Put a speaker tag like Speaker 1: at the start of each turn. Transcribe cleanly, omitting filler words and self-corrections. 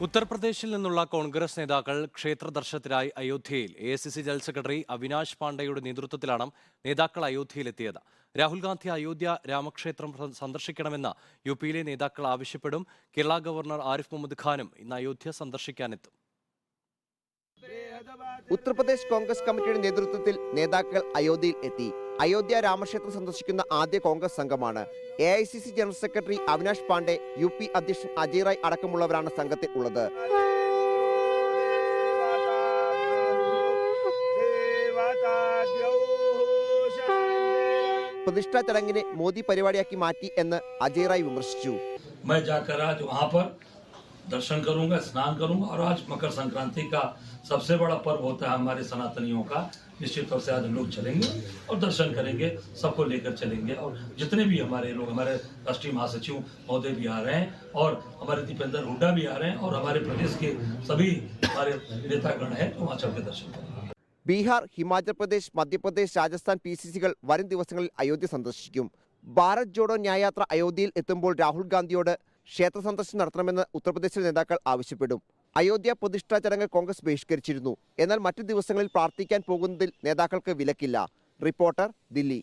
Speaker 1: ഉത്തർപ്രദേശിൽ നിന്നുള്ള കോൺഗ്രസ് നേതാക്കൾ ക്ഷേത്ര ദർശനത്തിനായി അയോധ്യയിൽ AICC ജനറൽ സെക്രട്ടറി അവിനാശ് പാണ്ഡെയുടെ നേതൃത്വത്തിലാണ് നേതാക്കൾ അയോധ്യയിലെത്തിയത്. രാഹുൽ ഗാന്ധി അയോധ്യ രാമക്ഷേത്രം സന്ദർശിക്കണമെന്ന് UP-യിലെ നേതാക്കൾ ആവശ്യപ്പെടും. കേരള ഗവർണർ ആരിഫ് മുഹമ്മദ് ഖാനും ഇന്ന് അയോധ്യ സന്ദർശിക്കാനെത്തും.
Speaker 2: ഉത്തർപ്രദേശ് കോൺഗ്രസ് കമ്മിറ്റിയുടെ നേതൃത്വത്തിൽ നേതാക്കൾ അയോധ്യയിൽ എത്തി. അയോധ്യ രാമക്ഷേത്രം സന്ദർശിക്കുന്ന ആദ്യ കോൺഗ്രസ് സംഘമാണ്. AICC general secretary Avinash Pande, UP അധ്യക്ഷൻ അജയ് റായ് അടക്കമുള്ളവരാണ് സംഘത്തിൽ ഉള്ളത്. പ്രതിഷ്ഠാ ചടങ്ങിനെ മോദി പരിപാടിയാക്കി മാറ്റി എന്ന് അജയ് റായ് വിമർശിച്ചു.
Speaker 3: दर्शन करूंगा, स्नान करूंगा और आज मकर संक्रांति का सबसे बड़ा पर्व होता है हमारे सनातनियों का। निश्चित तौर से आज हम लोग चलेंगे और दर्शन करेंगे, सबको लेकर चलेंगे और जितने भी हमारे लोग, हमारे राष्ट्रीय महासचिव महोदय भी आ रहे हैं और हमारे दीपेंद्र हुड्डा भी आ रहे हैं और हमारे प्रदेश के सभी हमारे नेतागण हैं तो वहाँ चल के दर्शन करेंगे.
Speaker 2: ബീഹാർ, ഹിമാചൽ പ്രദേശ്, മധ്യപ്രദേശ്, രാജസ്ഥാൻ PCCകൾ വരും ദിവസങ്ങളിൽ അയോധ്യ സന്ദർശിക്കും. ഭാരത് ജോഡോ ന്യായയാത്ര അയോധ്യയിൽ എത്തുമ്പോൾ രാഹുൽ ഗാന്ധിയോട് ക്ഷേത്ര സന്ദർശനം നടത്തണമെന്ന് ഉത്തർപ്രദേശിലെ നേതാക്കൾ ആവശ്യപ്പെടും. അയോധ്യ പ്രതിഷ്ഠാ ചടങ്ങ് കോൺഗ്രസ് ബഹിഷ്കരിച്ചിരുന്നു. എന്നാൽ മറ്റു ദിവസങ്ങളിൽ പ്രാർത്ഥിക്കാൻ പോകുന്നതിൽ നേതാക്കൾക്ക് വിലക്കില്ല. റിപ്പോർട്ടർ, ദില്ലി.